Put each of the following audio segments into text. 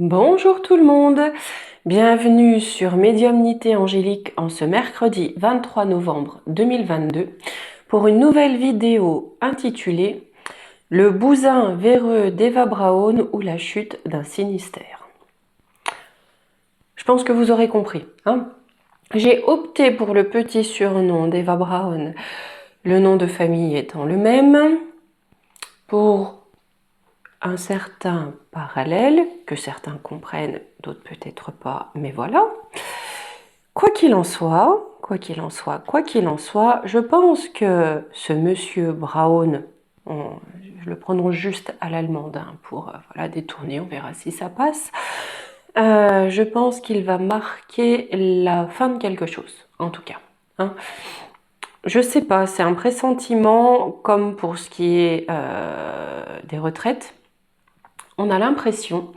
Bonjour tout le monde, bienvenue sur Médiumnité Angélique en ce mercredi 23 novembre 2022 pour une nouvelle vidéo intitulée Le bousin véreux d'Eva Braun ou la chute d'un Sinistère. Je pense que vous aurez compris. J'ai opté pour le petit surnom d'Eva Braun, le nom de famille étant le même, pour un certain parallèle, que certains comprennent, d'autres peut-être pas, mais voilà. Quoi qu'il en soit, je pense que ce monsieur Braun, je le prononce juste à l'allemande pour voilà, détourner, on verra si ça passe. Je pense qu'il va marquer la fin de quelque chose, en tout cas. Je sais pas, c'est un pressentiment, comme pour ce qui est des retraites. On a l'impression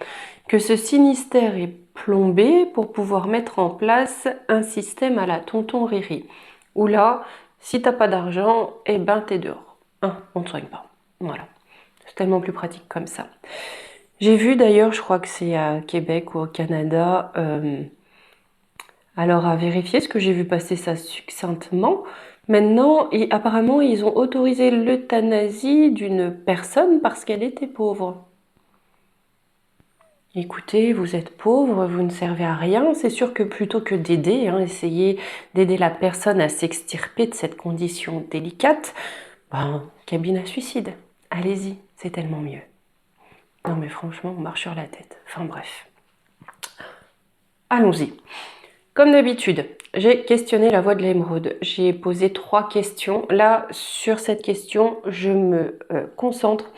que ce Sinistère est plombé pour pouvoir mettre en place un système à la tonton Riri. Où là, si t'as pas d'argent, eh ben t'es dehors. On ne soigne pas. Voilà. C'est tellement plus pratique comme ça. J'ai vu d'ailleurs, je crois que c'est à Québec ou au Canada, alors à vérifier, ce que j'ai vu passer ça succinctement. Maintenant, apparemment, ils ont autorisé l'euthanasie d'une personne parce qu'elle était pauvre. Écoutez, vous êtes pauvre, vous ne servez à rien, c'est sûr que plutôt que d'aider, essayez d'aider la personne à s'extirper de cette condition délicate, cabine à suicide, allez-y, c'est tellement mieux. Non mais franchement, on marche sur la tête, enfin bref. Allons-y. Comme d'habitude, j'ai questionné la voix de l'émeraude, j'ai posé 3 questions. Là, sur cette question, je me concentre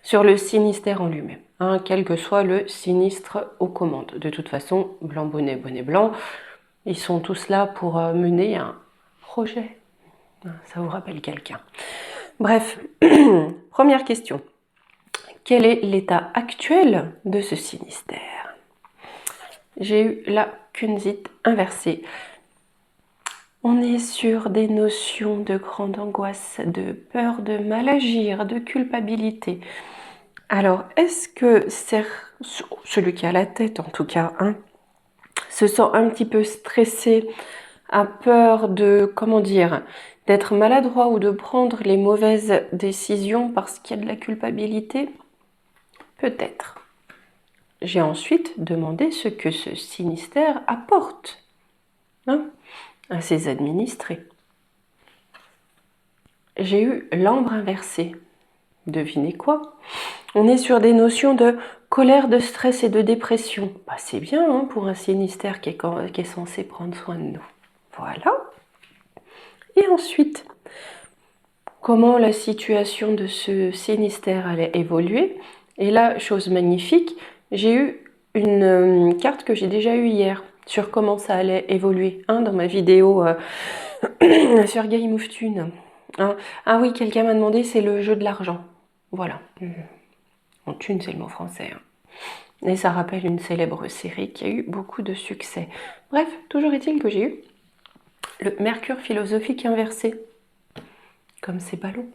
sur le Sinistère en lui-même. Quel que soit le sinistre aux commandes. De toute façon, blanc bonnet, bonnet blanc, ils sont tous là pour mener un projet. Ça vous rappelle quelqu'un. Bref, première question. Quel est l'état actuel de ce Sinistère? J'ai eu la Kunzite inversée. On est sur des notions de grande angoisse, de peur de mal agir, de culpabilité. Alors, est-ce que celui qui a la tête, en tout cas, se sent un petit peu stressé, a peur de, d'être maladroit ou de prendre les mauvaises décisions parce qu'il y a de la culpabilité? Peut-être. J'ai ensuite demandé ce que ce Sinistère apporte à ses administrés. J'ai eu l'ambre inversé. Devinez quoi? On est sur des notions de colère, de stress et de dépression. C'est bien pour un Sinistère qui est censé prendre soin de nous. Voilà. Et ensuite, comment la situation de ce Sinistère allait évoluer? Et là, chose magnifique, j'ai eu une carte que j'ai déjà eue hier sur comment ça allait évoluer dans ma vidéo sur Game of Thune. Ah oui, quelqu'un m'a demandé, c'est le jeu de l'argent. Voilà. En thune, c'est le mot français. Et ça rappelle une célèbre série qui a eu beaucoup de succès. Bref, toujours est-il que j'ai eu le Mercure philosophique inversé. Comme c'est ballot.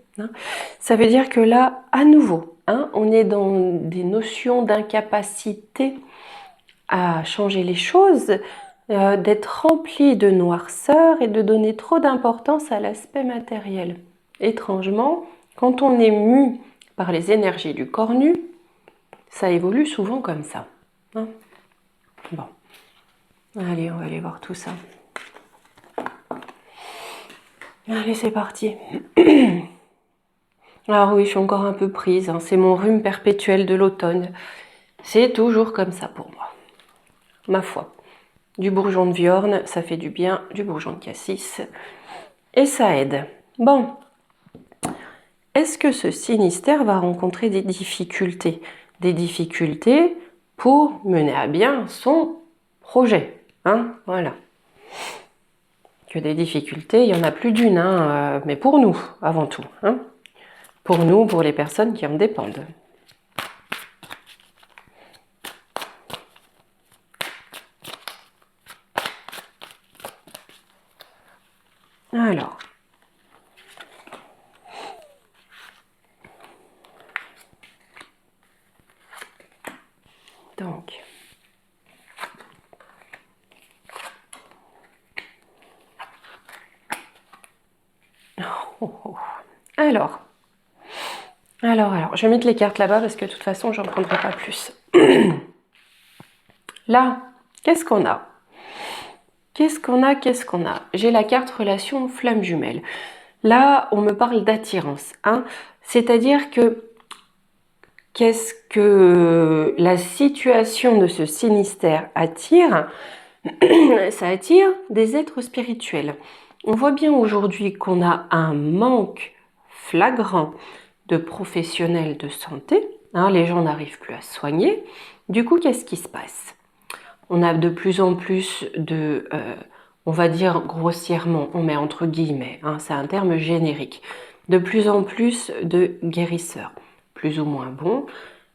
Ça veut dire que là, à nouveau, on est dans des notions d'incapacité à changer les choses, d'être rempli de noirceur et de donner trop d'importance à l'aspect matériel. Étrangement, quand on est mu par les énergies du corps nu, ça évolue souvent comme ça. Bon, allez, on va aller voir tout ça. Allez, c'est parti. Alors oui, je suis encore un peu prise, c'est mon rhume perpétuel de l'automne. C'est toujours comme ça pour moi. Ma foi. Du bourgeon de Viorne, ça fait du bien, du bourgeon de cassis, et ça aide. Bon, est-ce que ce Sinistère va rencontrer des difficultés? Des difficultés pour mener à bien son projet, voilà. Que des difficultés, il y en a plus d'une, mais pour nous, avant tout. Pour nous, pour les personnes qui en dépendent. Alors. Donc, oh, oh. Alors, je vais mettre les cartes là-bas parce que de toute façon, j'en prendrai pas plus. Là, qu'est-ce qu'on a? Qu'est-ce qu'on a? J'ai la carte relation flamme jumelle. Là, on me parle d'attirance. Hein, c'est-à-dire que qu'est-ce que la situation de ce sinistère attire? Ça attire des êtres spirituels. On voit bien aujourd'hui qu'on a un manque flagrant de professionnels de santé. Hein, les gens n'arrivent plus à se soigner. Du coup, qu'est-ce qui se passe? On a de plus en plus de, on va dire grossièrement, on met entre guillemets, hein, c'est un terme générique, de plus en plus de guérisseurs, plus ou moins bons.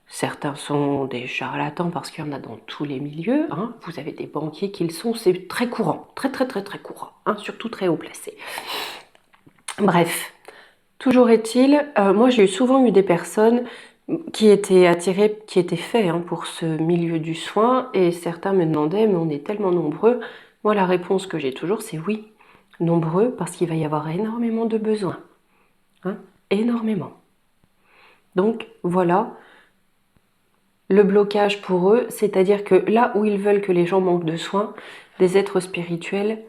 Certains sont des charlatans parce qu'il y en a dans tous les milieux. Hein. Vous avez des banquiers qui le sont, c'est très courant, très courant, hein, surtout très haut placé. Bref, toujours est-il, moi j'ai souvent eu des personnes qui étaient attirées, qui étaient faits hein, pour ce milieu du soin, et certains me demandaient, mais on est tellement nombreux. Moi la réponse que j'ai toujours c'est oui, nombreux parce qu'il va y avoir énormément de besoins, hein, énormément. Donc voilà, le blocage pour eux, c'est-à-dire que là où ils veulent que les gens manquent de soins, des êtres spirituels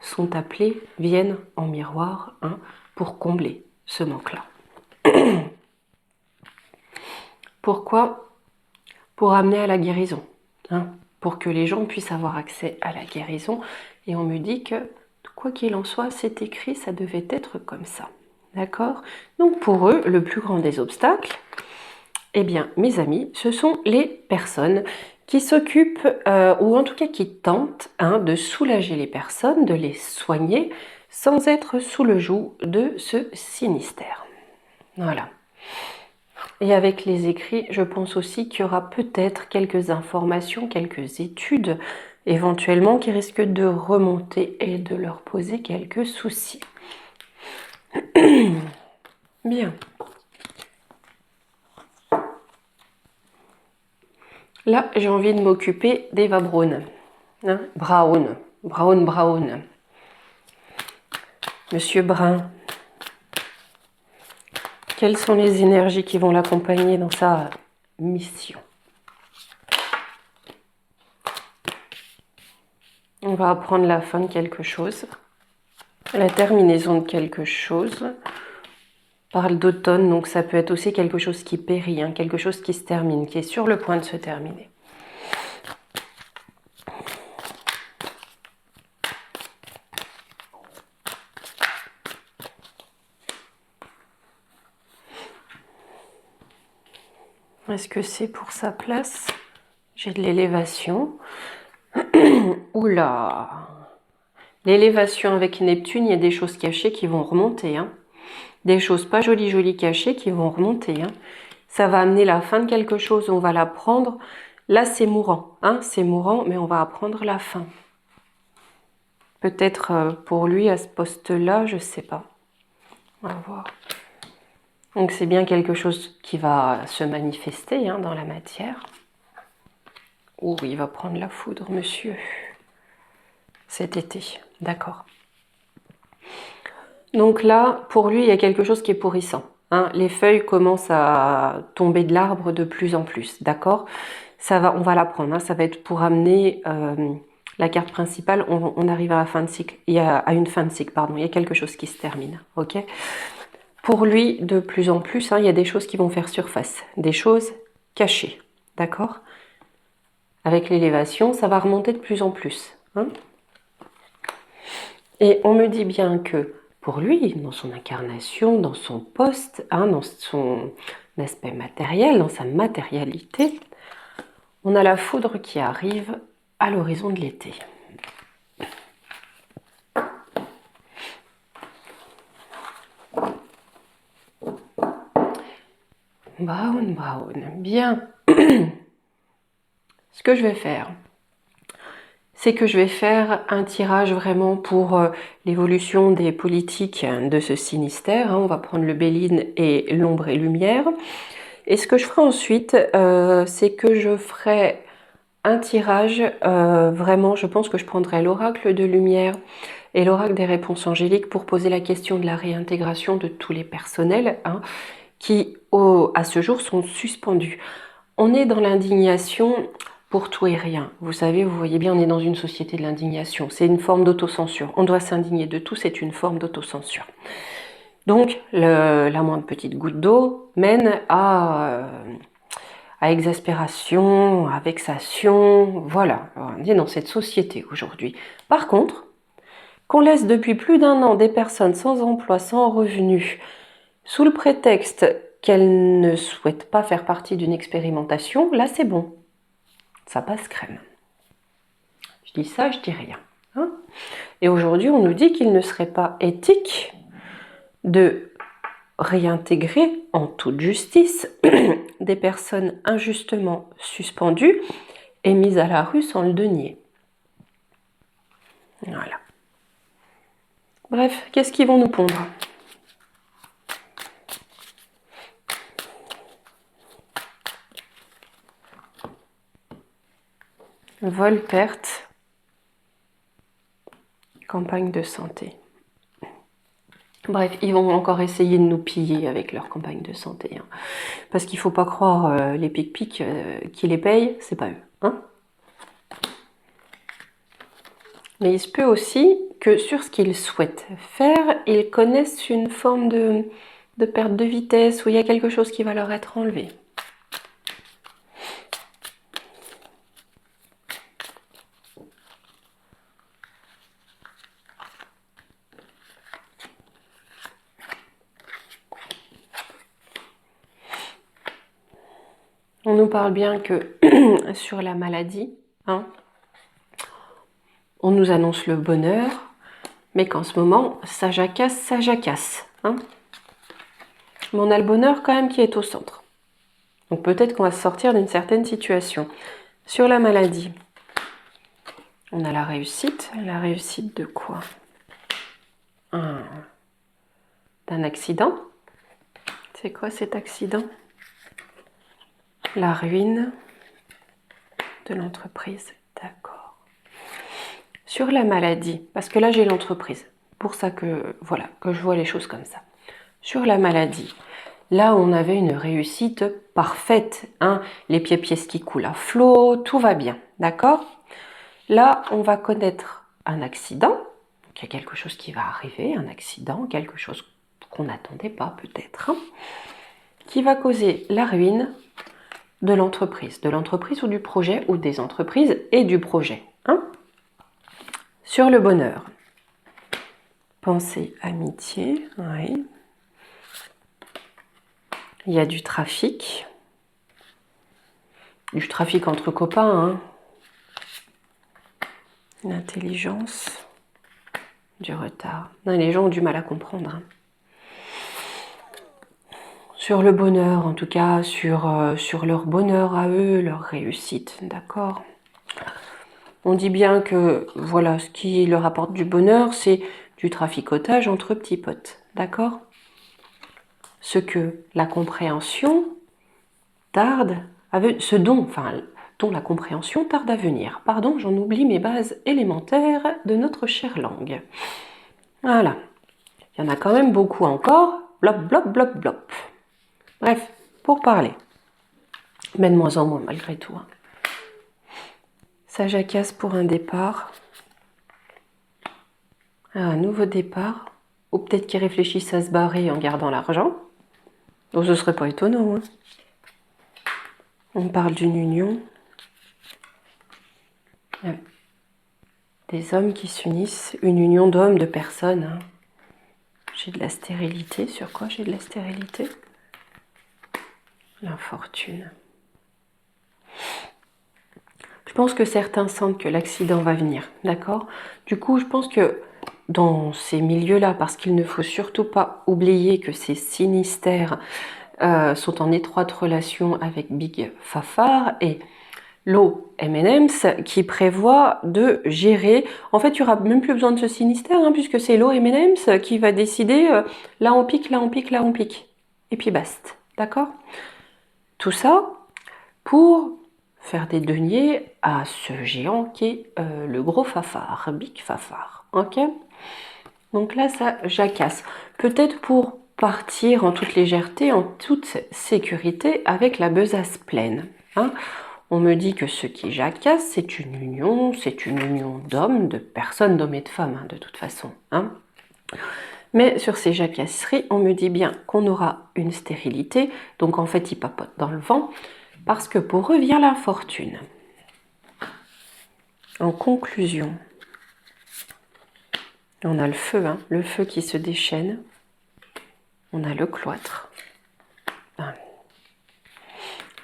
sont appelés, viennent en miroir hein, pour combler ce manque-là. Pourquoi? Pour amener à la guérison, hein, pour que les gens puissent avoir accès à la guérison. Et on me dit que, quoi qu'il en soit, c'est écrit, ça devait être comme ça. D'accord? Donc pour eux, le plus grand des obstacles, eh bien, mes amis, ce sont les personnes qui s'occupent, ou en tout cas qui tentent hein, de soulager les personnes, de les soigner, sans être sous le joug de ce sinistère. Voilà. Et avec les écrits, je pense aussi qu'il y aura peut-être quelques informations, quelques études, éventuellement, qui risquent de remonter et de leur poser quelques soucis. Bien. Là, j'ai envie de m'occuper d'Eva Braun. Hein, Braun. Monsieur Brun. Quelles sont les énergies qui vont l'accompagner dans sa mission? On va apprendre la fin de quelque chose, la terminaison de quelque chose. On parle d'automne, donc ça peut être aussi quelque chose qui périt, hein, quelque chose qui se termine, qui est sur le point de se terminer. Est-ce que c'est pour sa place? J'ai de l'élévation. Oula! L'élévation avec Neptune, il y a des choses cachées qui vont remonter. Hein. Des choses pas jolies cachées qui vont remonter. Hein. Ça va amener la fin de quelque chose, on va l'apprendre. Là, c'est mourant. Hein. C'est mourant, mais on va apprendre la fin. Peut-être pour lui, à ce poste-là, je ne sais pas. On va voir. Donc c'est bien quelque chose qui va se manifester hein, dans la matière. Oh, il va prendre la foudre, monsieur. Cet été, d'accord. Donc là, pour lui, il y a quelque chose qui est pourrissant. Hein. Les feuilles commencent à tomber de l'arbre de plus en plus, d'accord? On va l'apprendre, hein. Ça va être pour amener la carte principale, on arrive à la fin de cycle, à une fin de cycle, pardon, il y a quelque chose qui se termine, ok? Pour lui, de plus en plus, hein, il y a des choses qui vont faire surface, des choses cachées, d'accord? Avec l'élévation, ça va remonter de plus en plus. Hein. Et on me dit bien que pour lui, dans son incarnation, dans son poste, hein, dans son aspect matériel, dans sa matérialité, on a la foudre qui arrive à l'horizon de l'été. Braun, bien. Ce que je vais faire, c'est que je vais faire un tirage vraiment pour l'évolution des politiques de ce sinistère. Hein. On va prendre le Béline et l'ombre et lumière. Et ce que je ferai ensuite, c'est que je ferai un tirage, vraiment, je pense que je prendrai l'oracle de lumière et l'oracle des réponses angéliques pour poser la question de la réintégration de tous les personnels hein, qui, à ce jour, sont suspendus. On est dans l'indignation pour tout et rien. Vous savez, vous voyez bien, on est dans une société de l'indignation. C'est une forme d'autocensure. On doit s'indigner de tout, c'est une forme d'autocensure. Donc, la moindre petite goutte d'eau mène à exaspération, à vexation. Voilà, on est dans cette société aujourd'hui. Par contre, qu'on laisse depuis plus d'1 an des personnes sans emploi, sans revenu, sous le prétexte qu'elles ne souhaitent pas faire partie d'une expérimentation, là c'est bon. Ça passe crème. Je dis ça, je dis rien. Hein. Et aujourd'hui, on nous dit qu'il ne serait pas éthique de réintégrer en toute justice des personnes injustement suspendues et mises à la rue sans le denier. Voilà. Bref, qu'est-ce qu'ils vont nous pondre ? Vol, perte, campagne de santé. Bref, ils vont encore essayer de nous piller avec leur campagne de santé. Hein. Parce qu'il ne faut pas croire les pic-pic qui les payent, c'est pas eux. Hein. Mais il se peut aussi que sur ce qu'ils souhaitent faire, ils connaissent une forme de perte de vitesse où il y a quelque chose qui va leur être enlevé. On nous parle bien que sur la maladie, hein, on nous annonce le bonheur, mais qu'en ce moment, ça jacasse, ça jacasse. Hein. Mais on a le bonheur quand même qui est au centre. Donc peut-être qu'on va sortir d'une certaine situation. Sur la maladie, on a la réussite. La réussite de quoi ? D'un accident. C'est quoi cet accident ? La ruine de l'entreprise. D'accord. Sur la maladie, parce que là j'ai l'entreprise. Pour ça que, voilà, que je vois les choses comme ça. Sur la maladie, là on avait une réussite parfaite. Hein, les pièces qui coulent à flot, tout va bien. D'accord ? Là, on va connaître un accident. Donc, il y a quelque chose qui va arriver, un accident, quelque chose qu'on n'attendait pas peut-être, hein, qui va causer la ruine de l'entreprise ou du projet, ou des entreprises et du projet. Hein. Sur le bonheur, pensée, amitié, oui. Il y a du trafic entre copains, hein. L'intelligence, du retard. Non, les gens ont du mal à comprendre. Hein. Sur le bonheur, en tout cas, sur leur bonheur à eux, leur réussite, d'accord ? On dit bien que, voilà, ce qui leur apporte du bonheur, c'est du traficotage entre petits potes, d'accord ? Ce que la compréhension tarde à venir, dont la compréhension tarde à venir. Pardon, j'en oublie mes bases élémentaires de notre chère langue. Voilà. Il y en a quand même beaucoup encore. Blop, blop, blop, blop. Bref, pour parler. Mais de moins en moins, malgré tout. Hein. Ça jacasse pour un départ. Un nouveau départ. Ou peut-être qu'ils réfléchissent à se barrer en gardant l'argent. Donc ce serait pas étonnant. Hein. On parle d'une union. Des hommes qui s'unissent. Une union d'hommes, de personnes. Hein. J'ai de la stérilité. Sur quoi j'ai de la stérilité ? L'infortune. Je pense que certains sentent que l'accident va venir, d'accord ? Du coup, je pense que dans ces milieux-là, parce qu'il ne faut surtout pas oublier que ces sinistères sont en étroite relation avec Big Fafar et l'eau M&M's qui prévoit de gérer... En fait, il n'y aura même plus besoin de ce sinistère, hein, puisque c'est l'eau M&M's qui va décider là on pique, là on pique, là on pique. Et puis basta, d'accord ? Tout ça pour faire des deniers à ce géant qui est le gros Fafard, Big Fafard. Ok? Donc là, ça jacasse. Peut-être pour partir en toute légèreté, en toute sécurité, avec la besace pleine. Hein. On me dit que ce qui jacasse, c'est une union d'hommes, de personnes, d'hommes et de femmes, hein, de toute façon. Hein. Mais sur ces jacasseries, on me dit bien qu'on aura une stérilité, donc en fait, ils papotent dans le vent, parce que pour eux vient l'infortune. En conclusion, on a le feu, hein, le feu qui se déchaîne. On a le cloître.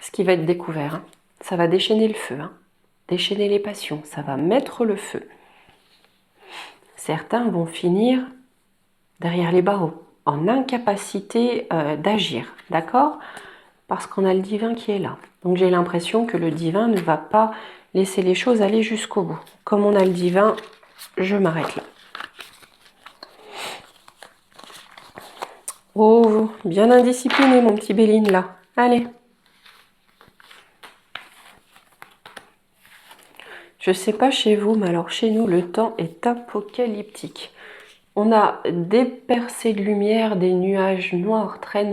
Ce qui va être découvert, hein, ça va déchaîner le feu, hein, déchaîner les passions, ça va mettre le feu. Certains vont finir derrière les barreaux, en incapacité d'agir, d'accord? Parce qu'on a le divin qui est là. Donc j'ai l'impression que le divin ne va pas laisser les choses aller jusqu'au bout. Comme on a le divin, je m'arrête là. Oh, bien indiscipliné mon petit Béline là. Allez. Je sais pas chez vous, mais alors chez nous, le temps est apocalyptique. On a des percées de lumière, des nuages noirs, très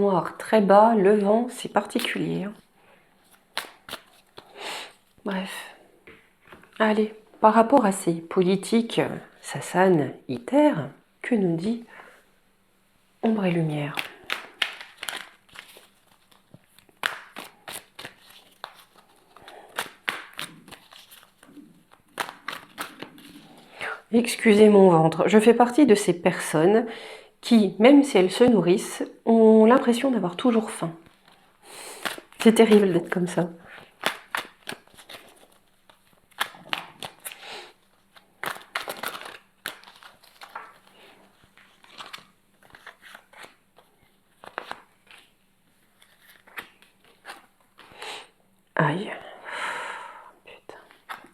bas. Le vent, c'est particulier. Hein. Bref. Allez, par rapport à ces politiques, Sasan, Iter, que nous dit Ombre et Lumière? Excusez mon ventre, je fais partie de ces personnes qui, même si elles se nourrissent, ont l'impression d'avoir toujours faim. C'est terrible d'être comme ça. Aïe. Putain.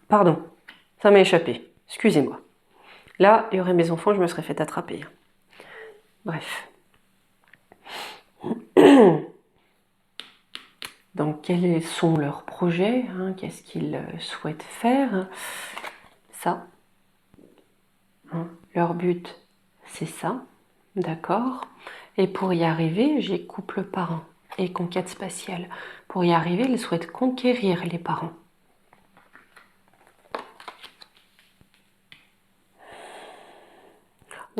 Pardon, ça m'a échappé. Excusez-moi. Là, il y aurait mes enfants, je me serais fait attraper. Bref. Donc, quels sont leurs projets, hein, qu'est-ce qu'ils souhaitent faire? Ça. Hein, leur but, c'est ça. D'accord. Et pour y arriver, j'ai couple parent et conquête spatiale. Pour y arriver, ils souhaitent conquérir les parents.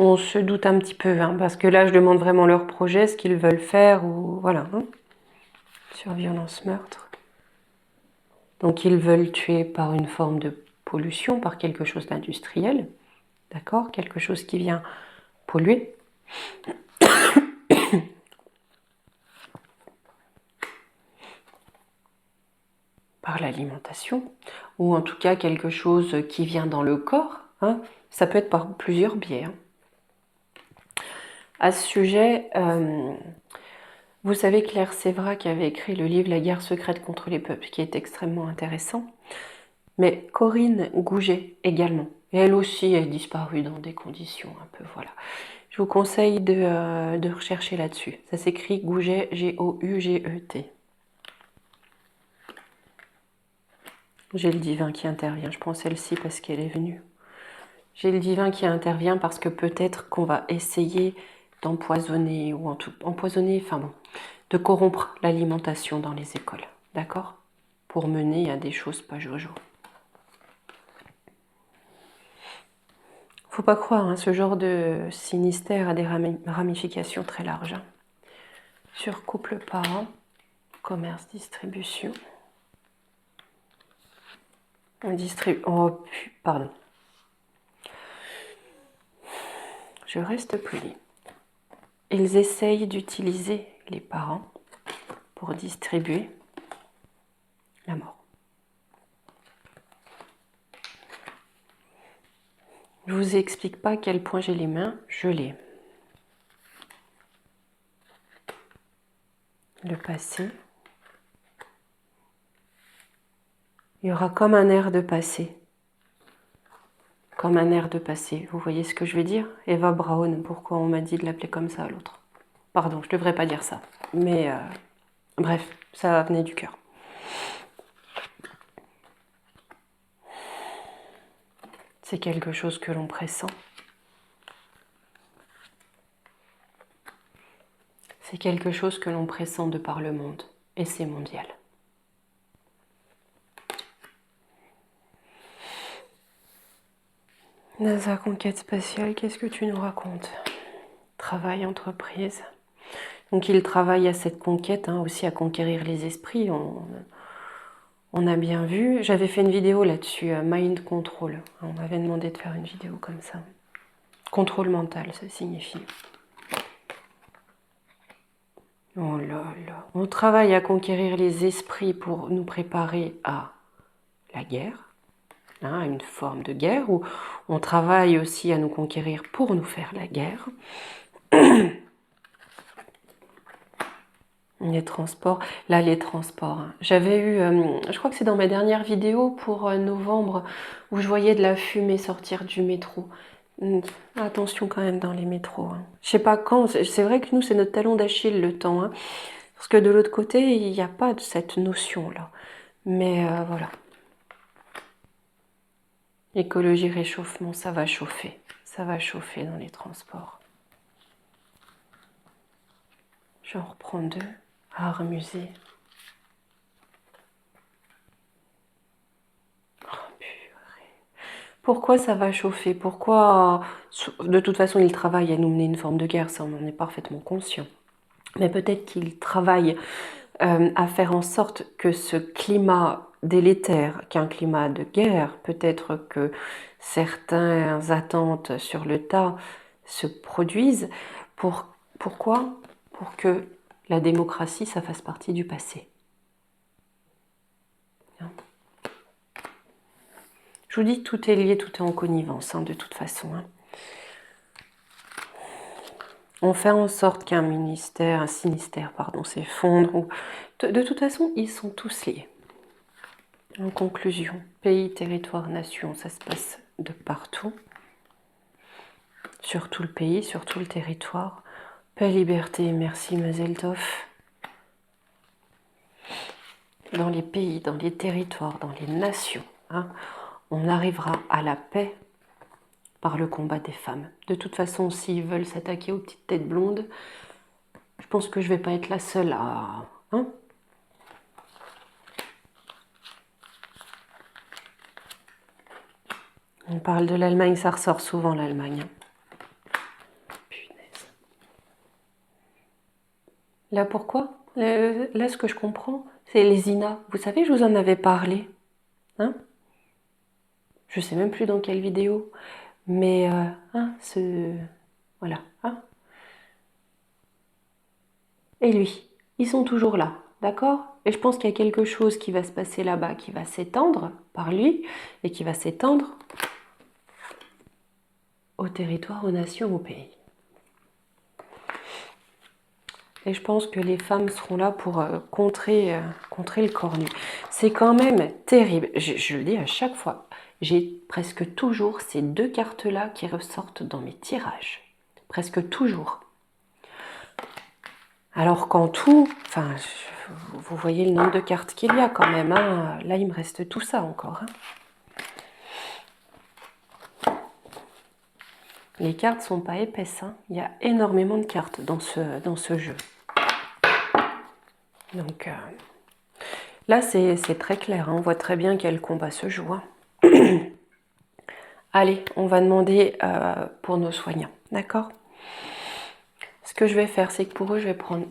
On se doute un petit peu, hein, parce que là, je demande vraiment leur projet, ce qu'ils veulent faire, ou voilà. Hein. Sur violence, meurtre. Donc, ils veulent tuer par une forme de pollution, par quelque chose d'industriel. D'accord? Quelque chose qui vient polluer. Par l'alimentation, ou en tout cas quelque chose qui vient dans le corps. Hein. Ça peut être par plusieurs biais. Hein. À ce sujet, vous savez Claire Sévrac avait écrit le livre La guerre secrète contre les peuples, qui est extrêmement intéressant. Mais Corinne Gouget également. Et elle aussi est disparue dans des conditions un peu, voilà. Je vous conseille de rechercher là-dessus. Ça s'écrit Gouget, Gouget. J'ai le divin qui intervient. Je prends celle-ci parce qu'elle est venue. J'ai le divin qui intervient parce que peut-être qu'on va essayer d'empoisonner, ou empoisonner, enfin bon, de corrompre l'alimentation dans les écoles. D'accord? Pour mener à des choses pas jojo. Faut pas croire, hein, ce genre de sinistère a des ramifications très larges. Hein. Sur couple parent, commerce, distribution. Oh, pardon. Je reste polie. Ils essayent d'utiliser les parents pour distribuer la mort. Je ne vous explique pas à quel point j'ai les mains, je l'ai. Le passé. Il y aura comme un air de passé. Comme un air de passé. Vous voyez ce que je veux dire? Eva Braun, pourquoi on m'a dit de l'appeler comme ça à l'autre? Pardon, je ne devrais pas dire ça. Mais bref, ça venait du cœur. C'est quelque chose que l'on pressent. C'est quelque chose que l'on pressent de par le monde. Et c'est mondial. NASA Conquête Spatiale, qu'est-ce que tu nous racontes? Travail, entreprise. Donc il travaille à cette conquête, aussi à conquérir les esprits. On a bien vu. J'avais fait une vidéo là-dessus, Mind Control. On m'avait demandé de faire une vidéo comme ça. Contrôle mental, ça signifie. Oh là là. On travaille à conquérir les esprits pour nous préparer à la guerre. Une forme de guerre, où on travaille aussi à nous conquérir pour nous faire la guerre. Les transports, là les transports. J'avais eu, je crois que c'est dans ma dernière vidéo pour novembre, où je voyais de la fumée sortir du métro. Attention quand même dans les métros. Je sais pas quand, c'est vrai que nous c'est notre talon d'Achille le temps. Parce que de l'autre côté, il n'y a pas de cette notion-là. Mais voilà. Écologie, réchauffement, ça va chauffer. Ça va chauffer dans les transports. J'en reprends 2. Art, musée. Oh, purée. Pourquoi ça va chauffer? Pourquoi... De toute façon, il travaille à nous mener une forme de guerre, ça on en est parfaitement conscient. Mais peut-être qu'il travaille à faire en sorte que ce climat délétère, qu'un climat de guerre, peut-être que certaines attentes sur le tas se produisent. Pourquoi? Pour que la démocratie, ça fasse partie du passé. Je vous dis, tout est lié, tout est en connivence, de toute façon. On fait en sorte qu'un sinistère, s'effondre. De toute façon, ils sont tous liés. En conclusion, pays, territoire, nation, ça se passe de partout. Sur tout le pays, sur tout le territoire. Paix, liberté, merci Mazel Tov. Dans les pays, dans les territoires, dans les nations, on arrivera à la paix par le combat des femmes. De toute façon, s'ils veulent s'attaquer aux petites têtes blondes, je pense que je ne vais pas être la seule à... On parle de l'Allemagne, ça ressort souvent l'Allemagne. Punaise. Là, pourquoi? Là, ce que je comprends, c'est les INA. Vous savez, je vous en avais parlé. Je sais même plus dans quelle vidéo. Mais, voilà. Et lui, ils sont toujours là, d'accord? Et je pense qu'il y a quelque chose qui va se passer là-bas, qui va s'étendre par lui, et qui va s'étendre au territoire, aux nations, au pays. Et je pense que les femmes seront là pour contrer le cornu. C'est quand même terrible. Je le dis à chaque fois. J'ai presque toujours ces 2 cartes-là qui ressortent dans mes tirages. Presque toujours. Alors qu'en tout, vous voyez le nombre de cartes qu'il y a quand même. Là, il me reste tout ça encore. Les cartes sont pas épaisses. Il y a énormément de cartes dans ce jeu. Donc là, c'est très clair. On voit très bien quel combat se joue. Allez, on va demander pour nos soignants. D'accord? Ce que je vais faire, c'est que pour eux, je vais prendre...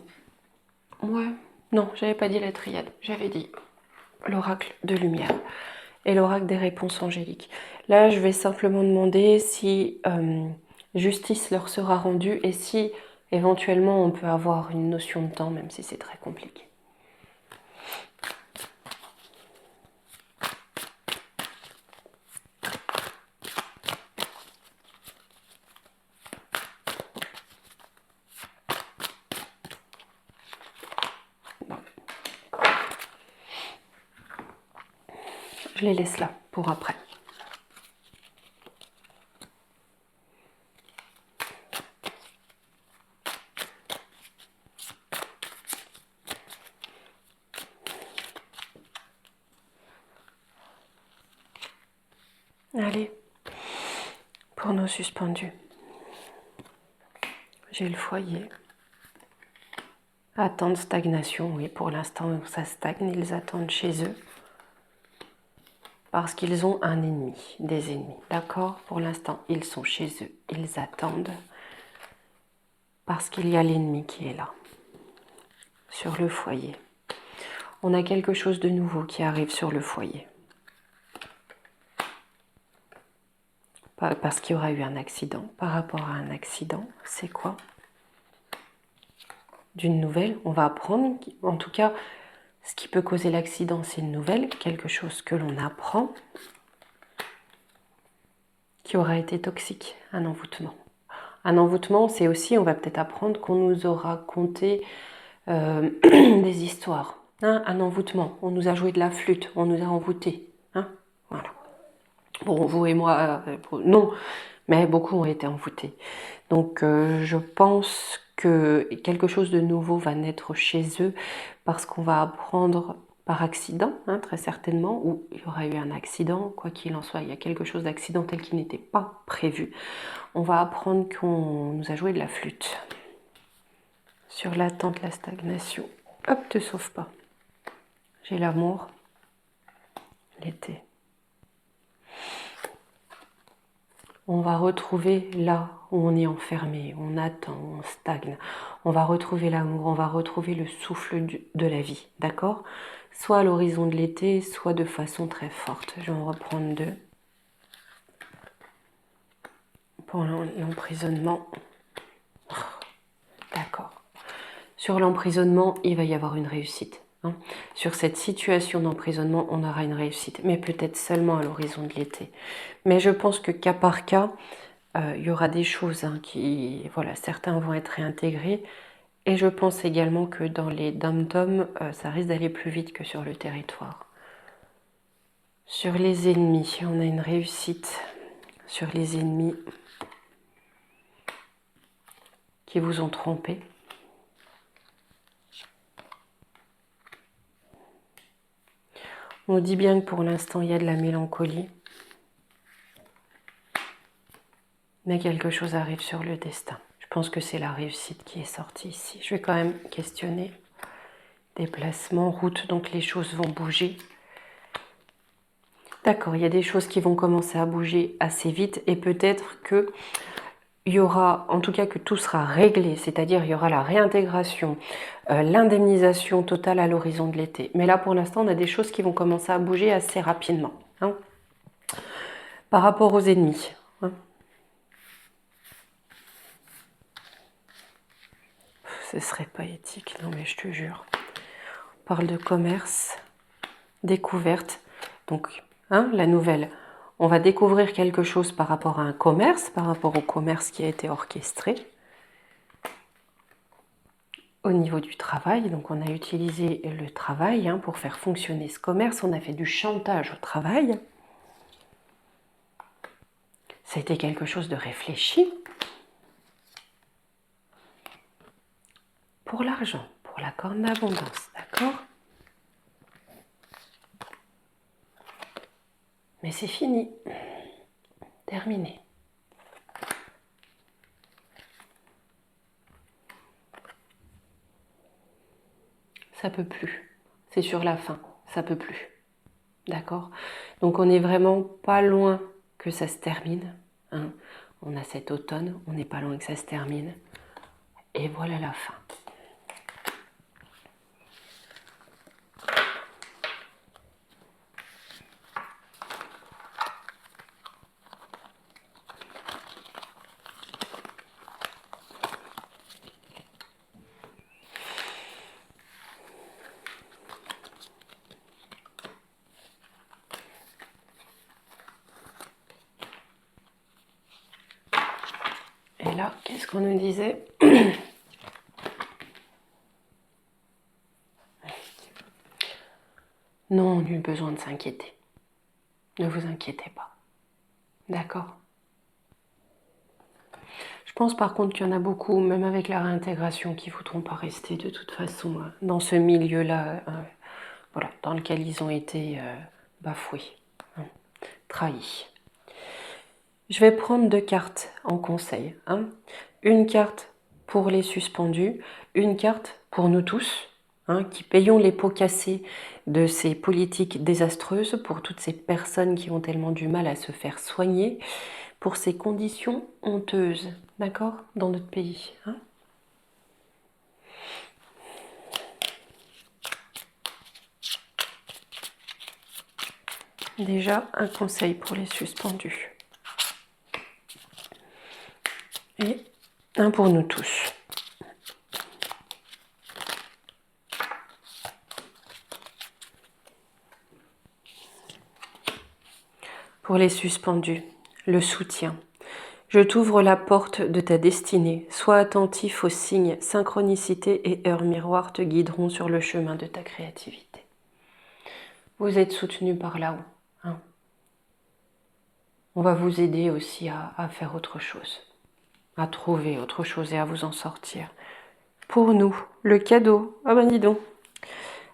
Ouais, non, j'avais pas dit la triade. J'avais dit l'oracle de lumière et l'oracle des réponses angéliques. Là, je vais simplement demander si justice leur sera rendue et si éventuellement on peut avoir une notion de temps, même si c'est très compliqué. Je les laisse là pour après. Allez, Pour nos suspendus, j'ai le foyer. Attente, stagnation, oui, pour l'instant ça stagne, ils attendent chez eux. Parce qu'ils ont un ennemi, des ennemis, d'accord? Pour l'instant, ils sont chez eux, ils attendent. Parce qu'il y a l'ennemi qui est là, sur le foyer. On a quelque chose de nouveau qui arrive sur le foyer. Parce qu'il y aura eu un accident. Par rapport à un accident, c'est quoi? D'une nouvelle, on va apprendre, en tout cas, ce qui peut causer l'accident, c'est une nouvelle, quelque chose que l'on apprend, qui aura été toxique, un envoûtement. Un envoûtement, c'est aussi, on va peut-être apprendre qu'on nous aura conté des histoires. Hein, un envoûtement, on nous a joué de la flûte, on nous a envoûtés. Hein, voilà. Bon, vous et moi, non, mais beaucoup ont été envoûtés. Donc je pense que quelque chose de nouveau va naître chez eux parce qu'on va apprendre par accident, hein, très certainement, ou il y aura eu un accident, quoi qu'il en soit, il y a quelque chose d'accidentel qui n'était pas prévu. On va apprendre qu'on nous a joué de la flûte. Sur l'attente, la stagnation. Hop, te sauve pas. J'ai l'amour, l'été. On va retrouver là où on est enfermé, on attend, on stagne. On va retrouver l'amour, on va retrouver le souffle de la vie, d'accord? Soit à l'horizon de l'été, soit de façon très forte. Je vais en reprendre deux. Pour l'emprisonnement. D'accord. Sur l'emprisonnement, il va y avoir une réussite. Hein. Sur cette situation d'emprisonnement, on aura une réussite, mais peut-être seulement à l'horizon de l'été. Mais je pense que cas par cas, il y aura des choses qui, voilà, certains vont être réintégrés. Et je pense également que dans les dom-toms, ça risque d'aller plus vite que sur le territoire. Sur les ennemis, on a une réussite sur les ennemis qui vous ont trompé. On dit bien que pour l'instant, il y a de la mélancolie. Mais quelque chose arrive sur le destin. Je pense que c'est la réussite qui est sortie ici. Je vais quand même questionner. Déplacement, route, donc les choses vont bouger. D'accord, il y a des choses qui vont commencer à bouger assez vite et peut-être que il y aura, en tout cas que tout sera réglé, c'est-à-dire il y aura la réintégration, l'indemnisation totale à l'horizon de l'été. Mais là, pour l'instant, on a des choses qui vont commencer à bouger assez rapidement. Hein, par rapport aux ennemis. Hein. Ce serait pas éthique, non mais je te jure. On parle de commerce, découverte. Donc, hein, la nouvelle. On va découvrir quelque chose par rapport à un commerce, par rapport au commerce qui a été orchestré. Au niveau du travail, donc on a utilisé le travail pour faire fonctionner ce commerce, on a fait du chantage au travail. Ça a été quelque chose de réfléchi. Pour l'argent, pour la corne d'abondance, d'accord? Mais c'est fini. Terminé. Ça peut plus. C'est sur la fin. Ça peut plus. D'accord? Donc on n'est vraiment pas loin que ça se termine. Hein. On a cet automne, on n'est pas loin que ça se termine. Et voilà la fin. Et là, qu'est-ce qu'on nous disait? Non, nul besoin de s'inquiéter. Ne vous inquiétez pas. D'accord? Je pense par contre qu'il y en a beaucoup, même avec la réintégration, qui ne voudront pas rester de toute façon dans ce milieu-là, voilà, dans lequel ils ont été bafoués, trahis. Je vais prendre 2 cartes en conseil. Hein. Une carte pour les suspendus, une carte pour nous tous, hein, qui payons les pots cassés de ces politiques désastreuses, pour toutes ces personnes qui ont tellement du mal à se faire soigner, pour ces conditions honteuses, d'accord, dans notre pays. Hein. Déjà, un conseil pour les suspendus. Et un pour nous tous. Pour les suspendus, le soutien. Je t'ouvre la porte de ta destinée. Sois attentif aux signes, synchronicité et heures miroirs te guideront sur le chemin de ta créativité. Vous êtes soutenu par là-haut. Hein. On va vous aider aussi à faire autre chose, à trouver autre chose et à vous en sortir. Pour nous, le cadeau. Ah ben dis donc.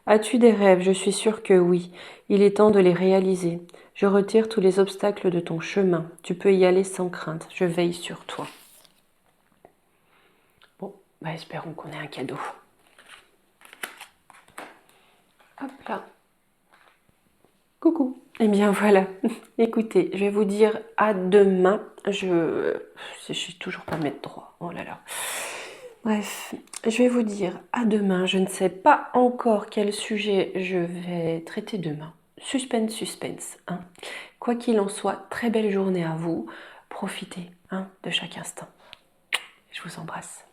As-tu des rêves? Je suis sûre que oui. Il est temps de les réaliser. Je retire tous les obstacles de ton chemin. Tu peux y aller sans crainte. Je veille sur toi. Bon, bah espérons qu'on ait un cadeau. Hop là. Coucou. Eh bien voilà. Écoutez, je vais vous dire à demain. Je sais toujours pas mettre droit. Oh là là. Bref, je vais vous dire à demain. Je ne sais pas encore quel sujet je vais traiter demain. Suspense, suspense. Hein. Quoi qu'il en soit, très belle journée à vous. Profitez, hein, de chaque instant. Je vous embrasse.